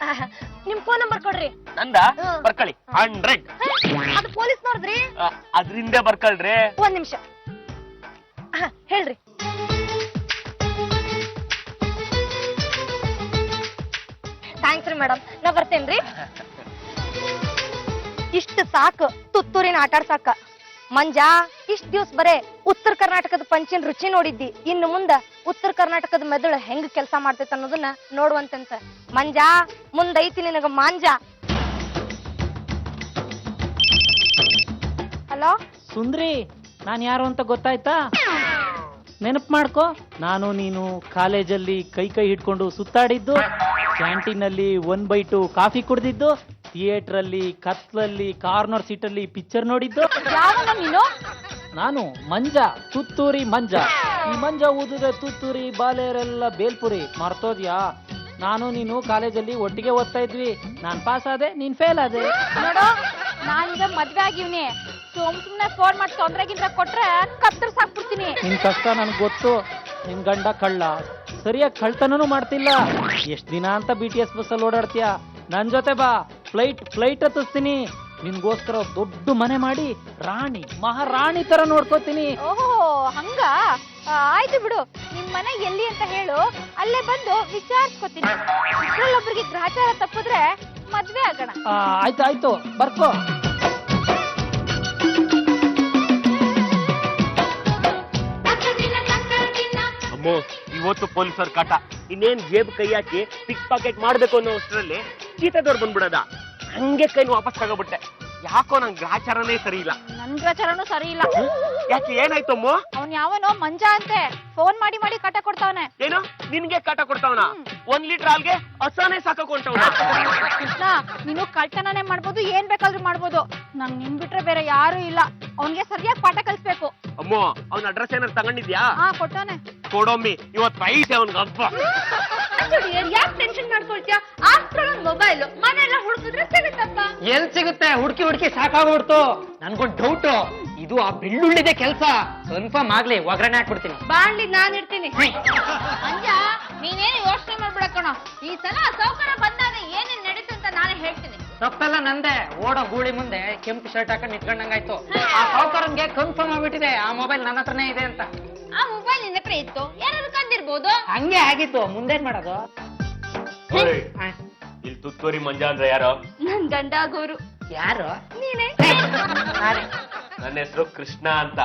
ನಿಮ್ ಫೋನ್ ನಂಬರ್ ಕೊಡ್ರಿ. ನಂದ ಬರ್ಕಳಿ 100. ಅದು ಪೊಲೀಸ್ ನೋಡಿದ್ರಿ, ಅದ್ರಿಂದ ಬರ್ಕಳ್ರಿ. 1 ನಿಮಿಷ ಹೇಳ್ರಿ. ಥ್ಯಾಂಕ್ಸ್ ರೀ ಮೇಡಮ್, ನಾ ಬರ್ತೇನ್ರಿ. ಇಷ್ಟು ಸಾಕು ತುತ್ತೂರಿನ ಆಟಾಡ್ಸಾಕ. ಮಂಜ, ಇಷ್ಟ್ ದಿವ್ಸ ಬರೇ ಉತ್ತರ ಕರ್ನಾಟಕದ ಪಂಚಿನ ರುಚಿ ನೋಡಿದ್ದಿ, ಇನ್ನು ಮುಂದ ಉತ್ತರ ಕರ್ನಾಟಕದ ಮೆದುಳು ಹೆಂಗ್ ಕೆಲಸ ಮಾಡ್ತೈತೆ ಅನ್ನೋದನ್ನ ನೋಡುವಂತಂತ. ಮಂಜ, ಮುಂದೈತಿ ನಿನಗ ಮಾಂಜ. ಹಲೋ ಸುಂದ್ರಿ, ನಾನ್ ಯಾರು ಅಂತ ಗೊತ್ತಾಯ್ತಾ? ನೆನಪು ಮಾಡ್ಕೋ, ನಾನು ನೀನು ಕಾಲೇಜಲ್ಲಿ ಕೈ ಹಿಡ್ಕೊಂಡು ಸುತ್ತಾಡಿದ್ದು, ಕ್ಯಾಂಟೀನಲ್ಲಿ 1/2 ಕಾಫಿ ಕುಡ್ದಿದ್ದು, ಥಿಯೇಟರ್ ಅಲ್ಲಿ ಕತ್ಲಲ್ಲಿ ಕಾರ್ನರ್ ಸೀಟಲ್ಲಿ ಪಿಕ್ಚರ್ ನೋಡಿದ್ದು. ಯಾವನ ನೀನು? ನಾನು ಮಂಜ, ತುತ್ತೂರಿ ಮಂಜ. ಈ ಮಂಜ ಊದಿದ್ರೆ ತುತ್ತೂರಿ, ಬಾಲೆಯರೆಲ್ಲ ಬೇಲ್ಪುರಿ. ಮರ್ತೋದ್ಯಾ? ನಾನು ನೀನು ಕಾಲೇಜಲ್ಲಿ ಒಟ್ಟಿಗೆ ಓದ್ತಾ ಇದ್ವಿ. ನಾನ್ ಪಾಸ್ ಆದೆ, ನೀನ್ ಫೇಲ್ ಆದೆ. ನೋಡು, ನಾನೀಗ ಮದ್ವೆ ಆಗಿವ್ನಿ. ಸುಮ್ನೆ ಫೋನ್ ಮಾಡಿ ತೊಂದ್ರೆಗಿಂತ ಕೊಟ್ರೆ ಕತ್ತರ್ಸಾಕ್ಬಿಡ್ತೀನಿ. ನಿನ್ ಕಷ್ಟ ನನ್ಗೆ ಗೊತ್ತು. ನಿನ್ ಗಂಡ ಕಳ್ಳ, ಸರಿಯಾಗಿ ಕಳ್ತನೂ ಮಾಡ್ತಿಲ್ಲ. ಎಷ್ಟ್ ದಿನ ಅಂತ BTS ಬಸ್ಸಲ್ಲಿ ಓಡಾಡ್ತೀಯ? ನನ್ ಜೊತೆ ಬಾ, ಫ್ಲೈಟ್ ಹತ್ತಿಸ್ತೀನಿ. ನಿನ್ಗೋಸ್ಕರ ದೊಡ್ಡ ಮನೆ ಮಾಡಿ ರಾಣಿ, ಮಹಾರಾಣಿ ತರ ನೋಡ್ಕೋತೀನಿ. ಓಹೋ ಹಂಗ? ಆಯ್ತು ಬಿಡು, ನಿಮ್ ಮನೆ ಎಲ್ಲಿ ಅಂತ ಹೇಳು, ಅಲ್ಲೇ ಬಂದು ವಿಚಾರಿಸ್ಕೊತೀನಿ. ಇದ್ರಲ್ಲೊಬ್ರಿಗೆ ಗ್ರಹಚಾರ ತಪ್ಪಿದ್ರೆ ಮದ್ವೆ ಆಗೋಣ. ಆಯ್ತು ಬರ್ಕೋ. ಅಮ್ಮೋ, ಇವತ್ತು ಪೊಲೀಸರ ಕಾಟ. ಇನ್ನೇನ್ ಜೇಬ್ ಕೈ ಹಾಕಿ ಪಿಕ್ ಪಾಕೆಟ್ ಮಾಡ್ಬೇಕು ಅನ್ನೋ ಅಷ್ಟರಲ್ಲಿ ಚೀತದವ್ರು ಬಂದ್ಬಿಡದ. ಹಂಗೆ ಕೈನ ವಾಪಸ್ ತಗೋಬಿಟ್ಟೆ. ಯಾಕೋ ನನ್ ಗ್ರಹಚಾರನೇ ಸರಿ ಇಲ್ಲ. ನನ್ ಗ್ರಹಚಾರನೂ ಸರಿ ಇಲ್ಲ. ಯಾಕೆ ಏನಾಯ್ತಮ್ಮ? ಅವನ್ ಯಾವನೋ ಮಂಜ ಅಂತೆ, ಫೋನ್ ಮಾಡಿ ಕಾಟ ಕೊಡ್ತಾವನೆ. ಏನು ನಿನ್ಗೆ ಕಾಟ ಕೊಡ್ತಾವನ? 1 ಲೀಟರ್ ಹಾಲ್ಗೆ ಹಸಾನೇ ಸಾಕೊಂಟವನ? ಕೃಷ್ಣ, ನೀನು ಕಳ್ತನನೇ ಮಾಡ್ಬೋದು, ಏನ್ ಬೇಕಾದ್ರೂ ಮಾಡ್ಬೋದು. ನಂಗ್ ನಿಮ್ ಬಿಟ್ರೆ ಬೇರೆ ಯಾರು ಇಲ್ಲ. ಅವನ್ಗೆ ಸರಿಯಾಗಿ ಪಾಠ ಕಲಿಸ್ಬೇಕು. ಅಮ್ಮೋ, ಅವ್ನ ಅಡ್ರೆಸ್ ಏನಾರು ತಗೊಂಡಿದ್ಯಾ? ಕೊಟ್ಟವನೆ. ಕೊಡೊಮ್ಮಿ, ಇವತ್ತು ಐತೆ ಅವನ್ಗೆ ಹಬ್ಬ. ಯಾಕೆ ಟೆನ್ಷನ್ ಮಾಡ್ಕೊಳ್ತೀಯ? ಮೊಬೈಲ್ ಮನೆಯೆಲ್ಲ ಹುಡುಕಿದ್ರೆ ಸಿಗುತ್ತಪ್ಪ. ಎಲ್ ಸಿಗುತ್ತೆ? ಹುಡುಕಿ ಸಾಕಾಗ್ಬಿಡ್ತು. ನನ್ಗೊಂದು ಡೌಟ್, ಇದು ಆ ಬೆಳ್ಳುಳ್ಳಿದೆ ಕೆಲಸ. ಕನ್ಫರ್ಮ್ ಆಗ್ಲಿ, ಒಗ್ಗರಣೆ ಹಾಕ್ಬಿಡ್ತೀನಿ. ಬಾಣ್ಲಿ ನಾನ್ ಇರ್ತೀನಿ. ಅಂಜ, ನೀನೇನು ಯೋಚನೆ ಮಾಡ್ಬಿಡಕೋಣ. ಈ ಸಲ ಸೌಕರ್ಯ ಬಂದಾಗ ಏನೇನ್ ನಡೀತು ಅಂತ ನಾನೇ ಹೇಳ್ತೀನಿ. ತಪ್ಪೆಲ್ಲ ನಂದೆ. ಓಡೋ ಗೂಳಿ ಮುಂದೆ ಕೆಂಪು ಶರ್ಟ್ ಹಾಕೊಂಡು ನಿಂತ್ಕೊಂಡಂಗಾಯ್ತು. ಆ ಸಾವುಕಾರನ್ಗೆ ಕನ್ಫರ್ಮ್ ಆಗ್ಬಿಟ್ಟಿದೆ ಆ ಮೊಬೈಲ್ ನನ್ನ ಹತ್ರನೇ ಇದೆ ಅಂತ. ಆ ಮೊಬೈಲ್ ನಿನ್ನ ಹತ್ರ ಇತ್ತು, ಯಾರಾದ್ರೂ ಕಂಡಿರ್ಬೋದು. ಹಂಗೆ ಆಗಿತ್ತು, ಮುಂದೇನ್ ಮಾಡೋದು? ಇಲ್ಲಿ ತುತ್ತೂರಿ ಮಂಜ ಅಂದ್ರೆ ಯಾರು? ನನ್ ಗಂಡ ಆಗೋರು. ಯಾರು? ನೀನೇ. ನನ್ನ ಹೆಸರು ಕೃಷ್ಣ ಅಂತ.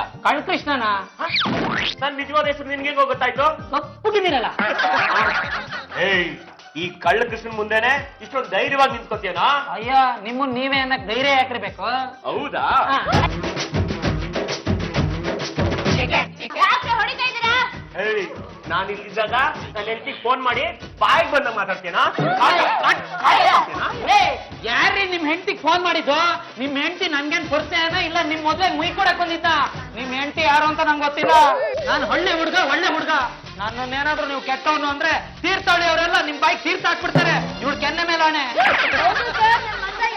ಕೃಷ್ಣನಾ? ನನ್ ನಿಜವಾದ ಹೆಸರು ನಿನ್ಗೆ ಗೊತ್ತಾಯ್ತು? ಕಪ್ಪುಗಿದ್ದೀರಲ್ಲ. ಏಯ್, ಈ ಕಳ್ಳ ಕೃಷ್ಣನ್ ಮುಂದೆನೆ ಇಷ್ಟೊಂದು ಧೈರ್ಯವಾಗಿ ನಿಂತ್ಕೋತೀಯನಾ? ಅಯ್ಯೋ ನಿಮ್ಮನ್ ನೀವೇ ಅನ್ನಕ್ ಧೈರ್ಯ ಯಾಕ್ರಿಬೇಕು? ಹೌದಾ? ಹೊಡಿತಾ ಇದ್ದೀರಾ? ಹೇಳಿ, ನಾನು ಇಲ್ಲಿದ್ದಾಗ ನನ್ನ ಹೆಂಡತಿಗೆ ಫೋನ್ ಮಾಡಿ ಬಾಯಿಗೆ ಬಂದ ಮಾತಾಡ್ತೀನಾ? ಯಾರ್ರೀ ನಿಮ್ ಹೆಂಡತಿಗೆ ಫೋನ್ ಮಾಡಿದ್ದು? ನಿಮ್ ಹೆಂಡತಿ ನನ್ಗೇನ್ ಪರಿಚಯನ ಇಲ್ಲ ನಿಮ್ ಮದ್ವೆ ಮುಯ್ ಕೊಡಕ್ ಬಂದಿದ್ದ? ನಿಮ್ ಹೆಂಡತಿ ಯಾರು ಅಂತ ನಂಗೆ ಗೊತ್ತಿಲ್ಲ. ನಾನು ಒಳ್ಳೆ ಹುಡುಗ. ನನ್ನನ್ನೇನಾದ್ರೂ ನೀವು ಕೆಟ್ಟವನು ಅಂದ್ರೆ ತೀರ್ಥಹಳ್ಳಿ ಅವರೆಲ್ಲ ನಿಮ್ ಬಾಯಿಗೆ ತೀರ್ಥ ಹಾಕ್ಬಿಡ್ತಾರೆ. ಇವ್ಳು ಕೆನ್ನೆ ಮೇಲಾಣೆ.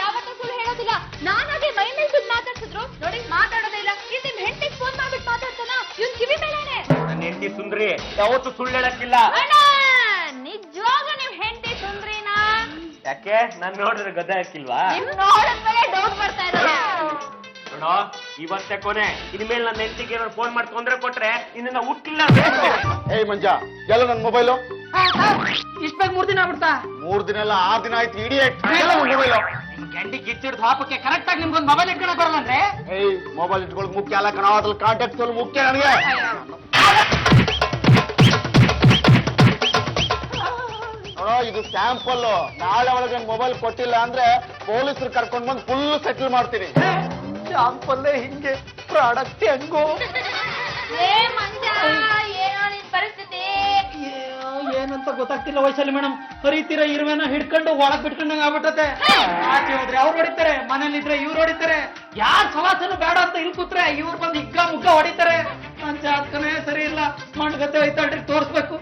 ಯಾವತ್ತೂ ಸುಳ್ಳು ಹೇಳೋದಿಲ್ಲ. ನಾನಾಗೆ ಮೈ ಮೇಲೆ ಸುಳ್ಳು ಮಾತಾಡ್ತಿದ್ರು ನೋಡಿ, ಮಾತಾಡೋದೇ ಇಲ್ಲ. ಇದು ನಿಮ್ ಹೆಂಡತಿಗೆ ಫೋನ್ ಮಾಡ್ಬಿಟ್ಟು ಮಾತಾಡ್ತಾನ? ಇವ್ನ್ ಕಿವಿ ಮೇಲಾನೆ. ನನ್ನ ಹೆಂಡತಿ ಸುಂದ್ರಿ, ಯಾವತ್ತೂ ಸುಳ್ಳು ಹೇಳಕ್ಕಿಲ್ಲ. ನಿಜವಾಗ ನಿಮ್ ಹೆಂಡತಿ ಸುಂದ್ರಿನಾ? ಯಾಕೆ ನಾನು ನೋಡಿದ್ರೆ ಗದ್ದೆ ಹಾಕಿಲ್ವಾ? ನಿಮ್ ನೋಡಿದ್ಮೇಲೆ ಡೌಟ್ ಬರ್ತಾ ಇದೆ. ನೋಡೋ, ಇವತ್ತೇ ಕೊನೆ. ಇನ್ಮೇಲೆ ನನ್ನ ಹೆಂಡತಿಗೆ ಏನಾದ್ರು ಫೋನ್ ಮಾಡಿ ತೊಂದ್ರೆ ಕೊಟ್ರೆ ನಿನ್ನ ಹುಟ್ಟಿಲ್ಲ. ಏಯ್ ಮಂಜ, ಎಲ್ಲ ನನ್ನ ಮೊಬೈಲು ಇಷ್ಟ ಬೇಗ 3 ದಿನ ಆಗ್ಬಿಡ್ತಾ? 3 ದಿನ ಅಲ್ಲ 6 ದಿನ ಆಯ್ತು. ಇಡಿಯೇಟ್, ಎಲ್ಲ ನನ್ನ ಮೊಬೈಲು. ನಿಮ್ ಗಂಡಿ ಕಿಚ್ಚಿಡ್ದು ಹಾಪಕ್ಕೆ ಕರೆಕ್ಟ್ ಆಗಿ ನಿಮ್ಗೊಂದು ಮೊಬೈಲ್ ಇಟ್ಕೊಳಕ್ ಬರಲ್ಲ ಅಂದ್ರೆ? ಏಯ್, ಮೊಬೈಲ್ ಇಟ್ಕೊಳ್ಳೋದು ಮುಖ್ಯ ಅಲ್ಲ ಕಣ, ಅದ್ರಲ್ಲಿ ಕಾಂಟ್ಯಾಕ್ಟ್ ಮುಖ್ಯ ನನಗೆ. ನೋಡೋ, ಇದು ಸ್ಯಾಂಪಲ್. ನಾಳೆ ಒಳಗೆ ಮೊಬೈಲ್ ಕೊಟ್ಟಿಲ್ಲ ಅಂದ್ರೆ ಪೊಲೀಸರು ಕರ್ಕೊಂಡ್ ಬಂದು ಫುಲ್ ಸೆಟಲ್ ಮಾಡ್ತೀನಿ. ಶಾಂಪಲ್ಲೇ ಹಿಂಗೆ ಪ್ರಾಡಕ್ಟ್ ಹೆಂಗೋ? ಏ ಮಂಜ, ಏನೋ ನಿನ್ ಪರಿಸ್ಥಿತಿ? ಏನಂತ ಗೊತ್ತಾಗ್ತಿಲ್ಲ ವೈಶಾಲಿ ಮೇಡಮ್. ಹರಿತೀರ ಇರುವೆನ ಹಿಡ್ಕೊಂಡು ಒಳಗ್ ಬಿಟ್ಕೊಂಡಂಗ ಆಗ್ಬಿಟ್ಟತೆ. ಆಚೆ ಹೋದ್ರೆ ಅವ್ರು ಹೊಡಿತಾರೆ, ಮನೇಲಿದ್ರೆ ಇವ್ರು ಹೊಡಿತಾರೆ. ಯಾರ್ ಸವಾಸನು ಬೇಡ ಅಂತ ಇಲ್ಲಿ ಕೂತ್ರೆ ಇವ್ರು ಬಂದು ಹಿಗ್ಗ ಮುಗ್ಗ ಹೊಡಿತಾರೆ. ನನ್ ಜಾತಕನೇ ಸರಿ ಇಲ್ಲ. ಮಂಡ್ಗತೆ ಹೋಯ್ತಾಳ್ರಿ, ತೋರ್ಸ್ಬೇಕು.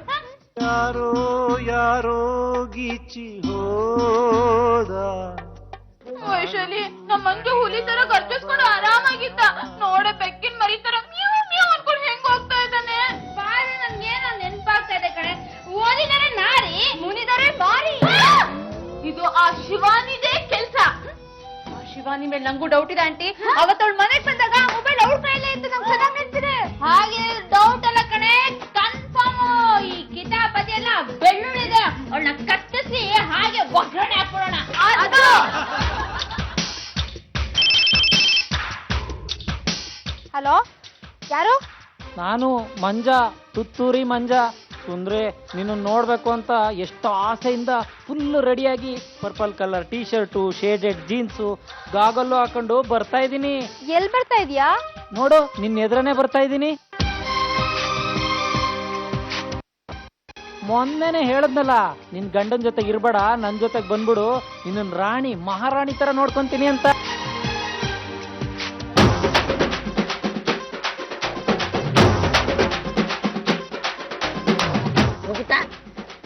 ಯಾರೋ ಗೀಚಿ ಹೋದ. ವೈಶಾಲಿ, ನಮ್ಮ ಮಂಜು ಹುಲಿ ತರ ಗರ್ಜಿಸ್ಕೊಂಡು ಆರಾಮಾಗಿದ್ದ. ನೋಡೆ ಬೆಕ್ಕಿನ ಮರಿ ತರ ಮ್ಯಾವ್ ಮ್ಯಾವ್ ಅನ್ಕೊಂಡು ಹೆಂಗ್ ಹೋಗ್ತಾ ಇದ್ದಾನೆ. ಬಾರಿ ನನ್ಗೇನೋ ನೆನ್ಪಾಗ್ತಾ ಇದೆ ಕಣೆ. ಓದಿದರೆ ನಾರಿ, ಮುನಿದರೆ ಬಾರಿ. ಇದು ಆ ಶಿವಾನಿದೇ ಕೆಲ್ಸ. ಆ ಶಿವಾನಿ ಮೇಲೆ ನಂಗೂ ಡೌಟ್ ಇದೆ ಆಂಟಿ. ಅವತ್ತವಳು ಮನೆಗ್ ಬಂದಾಗ ಮೊಬೈಲ್ ಅವ್ಳ ಕೈಲೇ ಇತ್ತು, ನಂಗೆ ಚೆನ್ನಾಗ್ ನೆನ್ಪಿದೆ. ಹಾಗೆ ಡೌಟ್ ಅಲ್ಲ ಕಣೆ, ಕನ್ಫರ್ಮ್. ಈ ಕಿತಾಪತಿ ಎಲ್ಲ ಬೆಳ್ಳುಳ್ಳಿದೆ, ಅವಳನ್ನ ಕತ್ತಿಸಿ ಹಾಗೆ ಒಗ್ಗರಣೆ ಹಾಕ್ಬಿಡೋಣ. ಹಲೋ, ಯಾರು? ನಾನು ಮಂಜ, ತುತ್ತೂರಿ ಮಂಜ. ಸುಂದ್ರೆ ನೀನು ನೋಡ್ಬೇಕು ಅಂತ ಎಷ್ಟು ಆಸೆಯಿಂದ ಫುಲ್ ರೆಡಿಯಾಗಿ purple colour T shirt, shaded jeans, goggle ಹಾಕೊಂಡು ಬರ್ತಾ ಇದ್ದೀನಿ. ಎಲ್ ಬರ್ತಾ ಇದೀಯಾ? ನೋಡು, ನಿನ್ನ ಎದುರನೇ ಬರ್ತಾ ಇದ್ದೀನಿ. ಮೊನ್ನೆನೆ ಹೇಳದ್ನಲ್ಲ, ನಿನ್ ಗಂಡನ ಜೊತೆಗೆ ಇರ್ಬೇಡ, ನನ್ ಜೊತೆಗೆ ಬಂದ್ಬಿಡು, ನಿನ್ನ ರಾಣಿ ಮಹಾರಾಣಿ ತರ ನೋಡ್ಕೊಂತೀನಿ ಅಂತ.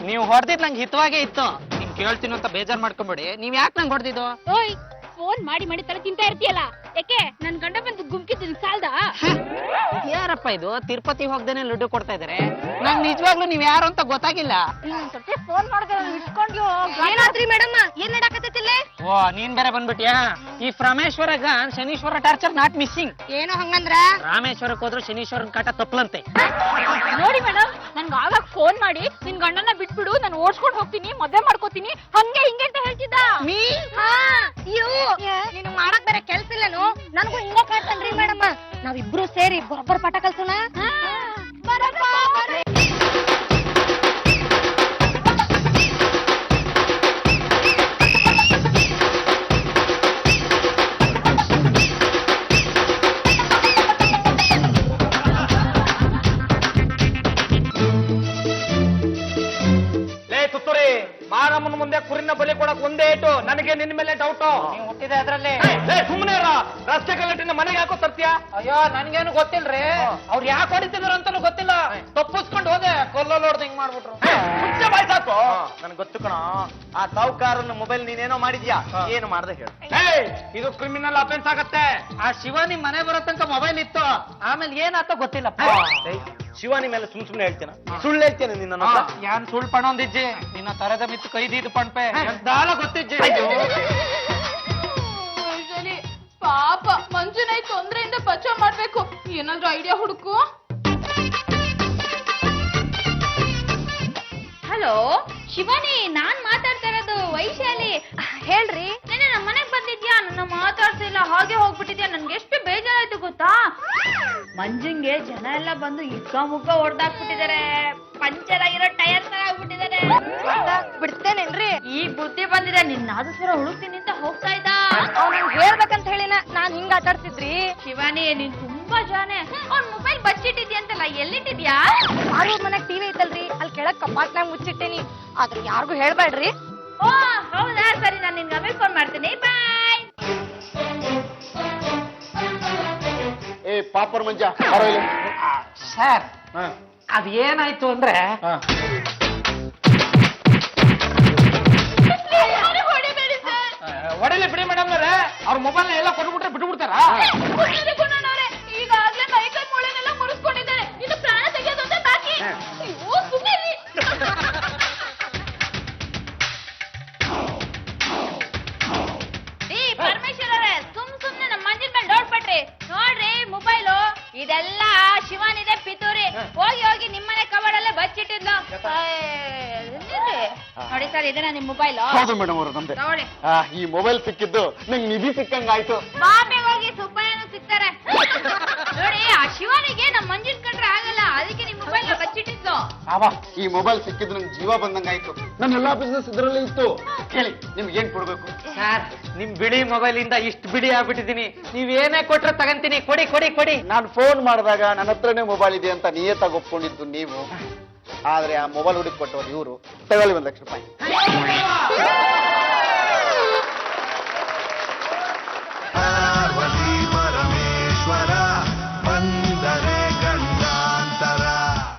ನೀವು ಹೊಡೆದಿದ್ ನಂಗೆ ಹಿತವಾಗೇ ಇತ್ತು. ನಿಮ್ ಕೇಳ್ತೀನಿ ಅಂತ ಬೇಜಾರ್ ಮಾಡ್ಕೊಂಬಿಡಿ. ನೀವ್ ಯಾಕೆ ನಂಗೆ ಹೊಡೆದಿದ್ದು? ಓಯ್, ಫೋನ್ ಮಾಡಿ ತಲೆ ತಿಂತಾ ಇರ್ತೀಯಲ್ಲ, ಯಾಕೆ? ನನ್ ಗಂಡ ಬಂದು ಗುಮ್ಕಿದ್ದೀನಿ ಸಾಲ್ದ? ಯಾರಪ್ಪ ಇದು ತಿರುಪತಿ ಹೋಗ್ದೇನೆ ಲಡ್ಡು ಕೊಡ್ತಾ ಇದಾರೆ? ನಂಗೆ ನಿಜವಾಗ್ಲೂ ನೀವ್ ಯಾರು ಅಂತ ಗೊತ್ತಾಗಿಲ್ಲ. ಫೋನ್ ಮಾಡಿದ್ರೆ ಇಟ್ಕೊಂಡ್ಯೋ. ಏನಾದ್ರಿ ಮೇಡಮ್, ಏನ್ ನಡಕತ್ತಿಲ್ಲ? ಓ, ನೀನ್ ಬೇರೆ ಬಂದ್ಬಿಟ್ಯಾ? ಈ ಫ್ರಮೇಶ್ವರಗ ಶನೀಶ್ವರ ಟಾರ್ಚರ್ ನಾಟ್ ಮಿಸ್ಸಿಂಗ್. ಏನೋ ಹಂಗಂದ್ರ? ರಾಮೇಶ್ವರಕ್ಕೆ ಹೋದ್ರು ಶನೀಶ್ವರನ್ ಕಾಟ ತಪ್ಪಲಂತೆ. ನೋಡಿ ಮೇಡಮ್, ನನ್ಗೆ ಆವಾಗ ಫೋನ್ ಮಾಡಿ ನಿನ್ ಗಂಡನ ಬಿಟ್ಬಿಡು, ನಾನು ಓಡಿಸ್ಕೊಂಡು ಹೋಗ್ತೀನಿ, ಮದ್ವೆ ಮಾಡ್ಕೋತೀನಿ, ಹಂಗೆ ಹಿಂಗೆ ಅಂತ ಹೇಳ್ತಿದ್ದ. ನೀನು ಮಾಡಕ್ ಬೇರೆ ಕೆಲ್ಸ ಇಲ್ಲನು, ನನಗೂ ಹಿಂಗ ಕಾಡ್ತನ್ರಿ ಮೇಡಮ್. ನಾವಿಬ್ರು ಸೇರಿ ಬರೋಬ್ಬರ್ ಪಾಠ ಕಲ್ಸೋಣ. ಮಾರಮ್ಮನ ಮುಂದೆ ಕುರಿನ ಬಲಿ ಕೊಡಕ್ ಒಂದೇ ಇಟ್ಟು ನನಗೆ ನಿನ್ ಮೇಲೆ ಡೌಟ್. ನೀವು ಹುಟ್ಟಿದೆ ಅದ್ರಲ್ಲಿ. ಸುಮ್ಮನೆ ರಸ್ತೆ ಕಲ್ಲಟ್ಟಿನ ಮನೆಗೆ ಹಾಕೋ ತರ್ತೀಯ? ಅಯ್ಯೋ, ನನ್ಗೇನು ಗೊತ್ತಿಲ್ರಿ. ಅವ್ರು ಯಾಕೆ ಹೊಡಿತಿದ್ರು ಅಂತಾನು ಗೊತ್ತಿಲ್ಲ. ತಪ್ಪಿಸ್ಕೊಂಡು ಹೋದೆ, ಕೊಲ್ಲೋಲ್ ಹೊಡ್ದು ಹಿಂಗ್ ಮಾಡ್ಬಿಟ್ರು. ಮುಂಚೆ ಬಾಯ್ ಸಾಕು. ನನ್ಗೆ ಗೊತ್ತು ಕಣ, ಆ ಸಾವುಕಾರನ ಮೊಬೈಲ್ ನೀನೇನೋ ಮಾಡಿದ್ಯಾ, ಏನು ಮಾಡ್ದೆ ಹೇಳು. ಇದು ಕ್ರಿಮಿನಲ್ ಅಫೆನ್ಸ್ ಆಗತ್ತೆ. ಆ ಶಿವಾನಿ ಮನೆ ಬರೋ ತನಕ ಮೊಬೈಲ್ ಇತ್ತು, ಆಮೇಲೆ ಏನಾತ ಗೊತ್ತಿಲ್ಲಪ್ಪ. ಶಿವಾನಿ ಮೇಲೆ ಸುಮ್ನೆ ಹೇಳ್ತೇನೆ, ಸುಳ್ಳು ಹೇಳ್ತೇನೆ ನಿನ್ನ. ಯಾನ್ ಸುಳ್ಳು ಪಣೊಂದಿಜ್ಜಿ, ನಿನ್ನ ತರದ ಮಿತ್ತು ಕೈದಿದ್ದು ಪಣ್ಪೆ ದಾಳ ಗೊತ್ತಿಜ್ಜಿ. ಪಾಪ ಮಂಜುನ ತೊಂದ್ರೆಯಿಂದ ಬಚಾವ್ ಮಾಡ್ಬೇಕು. ಏನಾದ್ರೂ ಐಡಿಯಾ ಹುಡುಕು. ಹಲೋ ಶಿವಾನಿ, ನಾನ್ ಮಾತಾಡ್ತಾ ಇರೋದು ವೈಶಾಲಿ. ಹೇಳ್ರಿ, ನೆನ್ನೆ ನಮ್ಮ ಮನೆಗ್ ಬಂದಿದ್ಯಾ? ನನ್ನ ಮಾತಾಡ್ಸಿಲ್ಲ, ಹಾಗೆ ಹೋಗ್ಬಿಟ್ಟಿದ್ಯಾ. ನನ್ಗೆ ಎಷ್ಟು ಬೇಜಾರಾಯ್ತು ಗೊತ್ತಾ? ಮಂಜುಂಗೆ ಜನ ಎಲ್ಲ ಬಂದು ಇಕ್ಕ ಮುಗ್ಗ ಹೊಡೆದಾಕ್ಬಿಟ್ಟಿದ್ದಾರೆ. ಪಂಚರ್ ಆಗಿರೋ ಟೈರ್ ತರ ಆಗ್ಬಿಟ್ಟಿದ್ದಾನೆ. ಬಿಡ್ತೇನೇನ್ರಿ? ಈ ಬುದ್ಧಿ ಬಂದಿದೆ, ನಿನ್ನ ನಾದಸ್ವರ ಹುಡುಕ್ತೀನಿ ಅಂತ ಹೋಗ್ತಾ ಇದ್ದ. ಅವ್ನಿಗೆ ಹೇಳ್ಬೇಕಂತ ಹೇಳಿನ ನಾನ್ ಹಿಂಗ ಆಟಾಡ್ತಿದ್ರಿ. ಶಿವಾನಿ, ನೀನ್ ತುಂಬಾ ಜಾನೆ. ಅವ್ನ್ ಮೊಬೈಲ್ ಬಚ್ಚಿಟ್ಟಿದ್ಯಂತಲ್ಲ, ಎಲ್ಲಿಟ್ಟಿದ್ಯಾ? ಅವ್ರ ಮನ್ಯಾಗ ಟಿವಿ ಐತಲ್ರಿ, ಅಲ್ಲಿ ಕೆಳಗ್ ಕಪಾಟ್ನಾಗ ಮುಚ್ಚಿಟ್ಟೇನಿ. ಆದ್ರೆ ಯಾರಿಗೂ ಹೇಳ್ಬೇಡ್ರಿ. ಓ ಹೌದಾ, ಸರಿ, ನಾನು ನಿನ್ಗೆ ಆಮೇಲೆ ಫೋನ್ ಮಾಡ್ತೀನಿ. ಬಾಯ್. ಏ ಪಾಪರ್ ಮಂಜ ಬರೋ ಇಲ್ಲಿ. ಸರ್ ಅದೇನಾಯ್ತು ಅಂದ್ರೆ ಹೊಡಿಬೇಡಿ ಸರ್. ಒಡೆಲಿ ಬಿಡಿ ಮೇಡಮ್ ಅವ್ರ ಮೊಬೈಲ್ ಎಲ್ಲ ಕೊಟ್ಬಿಟ್ರೆ ಬಿಟ್ಬಿಡ್ತಾರ? ಈಗಾಗ್ಲೇ ಮೈಕೈ ಮೂಳೆನೆಲ್ಲ ಮುರಿಸ್ಕೊಂಡಿದ್ದಾರೆ. ಇದು ಪ್ರಾಣ ತೆಗೆಯೋದು ಅಂತ ಬಾಕಿ. ಅಯ್ಯೋ, ಸುಮ್ಮನೆ ಇರಿ. ಪರಮೇಶ್ವರ ಅವರೇ, ಸುಮ್ನೆ ನಮ್ಮ ಮಂಜಿನ ಮೇಲೆ ಡೌಟ್ ಪಟ್ರಿ. ನೋಡ್ರಿ ಮೊಬೈಲು ಇದೆಲ್ಲ ಶಿವಾನಿದೆ ಪಿತೂರಿ. ಹೋಗಿ ನಿಮ್ಮನೆ ಕಬಡಲ್ಲೇ ಬಚ್ಚಿಟ್ಟಿದ್ಲು. ನೋಡಿ ಸರ್, ಇದನ್ನ ನಿಮ್ ಮೊಬೈಲು. ಹೌದು ಮೇಡಮ್ ಅವರು ನಮ್ದೆ. ನೋಡಿ, ಈ ಮೊಬೈಲ್ ಸಿಕ್ಕಿದ್ದು ನಂಗೆ ನಿಧಿ ಸಿಕ್ಕಂಗಾಯ್ತು. ಬಾಂಬೆಗೆ ಹೋಗಿ ಸುಬ್ಬಯ್ಯನು ಸಿಗ್ತಾರೆ. ನೋಡಿ, ಆ ಶಿವಾನಿಗೆ ನಮ್ಮ ಮಂಜಿನ ಕಂಡ್ರೆ ಆಗಲ್ಲ, ಅದಕ್ಕೆ ನಿಮ್ ಮೊಬೈಲ್ ಬಚ್ಚಿಟ್ಟಿದ್ಲು. ಈ ಮೊಬೈಲ್ ಸಿಕ್ಕಿದ್ದು ನಂಗೆ ಜೀವ ಬಂದಂಗಾಯ್ತು. ನನ್ನ ಎಲ್ಲಾ ಬಿಸ್ನೆಸ್ ಇದರಲ್ಲೇ ಇತ್ತು. ಹೇಳಿ ನಿಮ್ಗೆ ಏನ್ ಕೊಡ್ಬೇಕು? ಸರ್ ನಿಮ್ ಬಿಳಿ ಮೊಬೈಲ್ ಇಂದ ಇಷ್ಟು ಬಿಡಿ ಆಗ್ಬಿಟ್ಟಿದೀನಿ. ನೀವ್ ಏನೇ ಕೊಟ್ರೆ ತಗಂತೀನಿ. ಕೊಡಿ ಕೊಡಿ ಕೊಡಿ. ನಾನು ಫೋನ್ ಮಾಡಿದಾಗ ನನ್ನ ಹತ್ರನೇ ಮೊಬೈಲ್ ಇದೆ ಅಂತ ನಿಯತ್ತಾಗಿ ಒಪ್ಕೊಂಡಿದ್ದು ನೀವು. ಆದ್ರೆ ಆ ಮೊಬೈಲ್ ಹುಡುಕ್ ಕೊಟ್ಟವ್ರು ಇವರು. ತಗೊಳ್ಳಿ 1 ಲಕ್ಷ ರೂಪಾಯಿ.